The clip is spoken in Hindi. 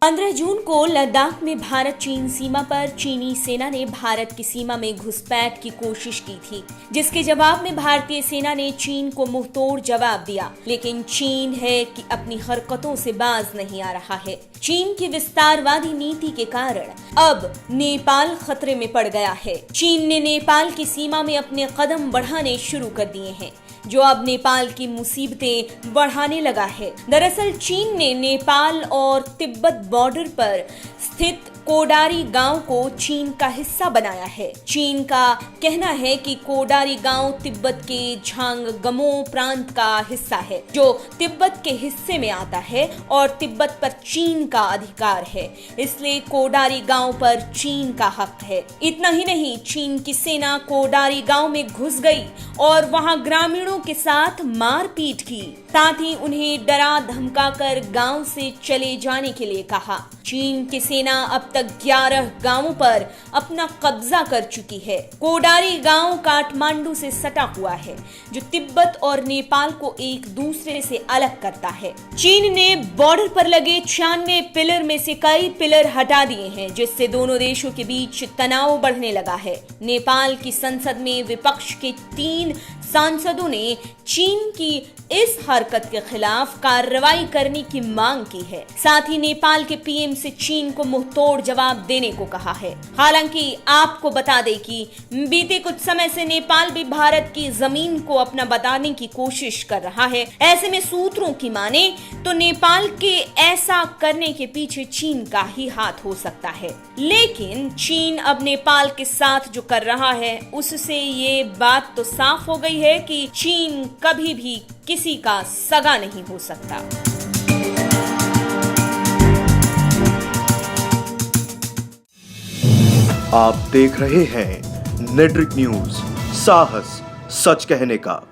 पंद्रह जून को लद्दाख में भारत चीन सीमा पर चीनी सेना ने भारत की सीमा में घुसपैठ की कोशिश की थी, जिसके जवाब में भारतीय सेना ने चीन को मुंहतोड़ जवाब दिया। लेकिन चीन है कि अपनी हरकतों से बाज नहीं आ रहा है। चीन की विस्तारवादी नीति के कारण अब नेपाल खतरे में पड़ गया है। चीन ने नेपाल की सीमा में अपने कदम बढ़ाने शुरू कर दिए हैं, जो अब नेपाल की मुसीबतें बढ़ाने लगा है। दरअसल चीन ने नेपाल और तिब्बत बॉर्डर पर स्थित कोडारी गांव को चीन का हिस्सा बनाया है। चीन का कहना है कि कोडारी गांव तिब्बत के झांगगमो प्रांत का हिस्सा है, जो तिब्बत के हिस्से में आता है और तिब्बत पर चीन का अधिकार है, इसलिए कोडारी गांव पर चीन का हक है। इतना ही नहीं, चीन की सेना कोडारी गांव में घुस गई और वहां ग्रामीणों के साथ मारपीट की, साथ ही उन्हें डरा धमकाकर गांव से चले जाने के लिए कहा। चीन की सेना अब तक 11 गांवों पर अपना कब्जा कर चुकी है। कोडारी गांव काठमांडू से सटा हुआ है, जो तिब्बत और नेपाल को एक दूसरे से अलग करता है। चीन ने बॉर्डर पर लगे 96 पिलर में से कई पिलर हटा दिए हैं, जिससे दोनों देशों के बीच तनाव बढ़ने लगा है। नेपाल की संसद में विपक्ष के 3 सांसदों ने चीन की इस हरकत के खिलाफ कार्रवाई करने की मांग की है। साथ ही नेपाल के पीएम से चीन को मुंहतोड़ जवाब देने को कहा है। हालांकि आपको बता दें कि बीते कुछ समय से नेपाल भी भारत की जमीन को अपना बताने की कोशिश कर रहा है। ऐसे में सूत्रों की माने तो नेपाल के ऐसा करने के पीछे चीन का ही हाथ हो सकता है। लेकिन चीन अब नेपाल के साथ जो कर रहा है, उससे ये बात तो साफ हो गई है कि चीन कभी भी किसी का सगा नहीं हो सकता। आप देख रहे हैं नेट्रिक न्यूज, साहस सच कहने का।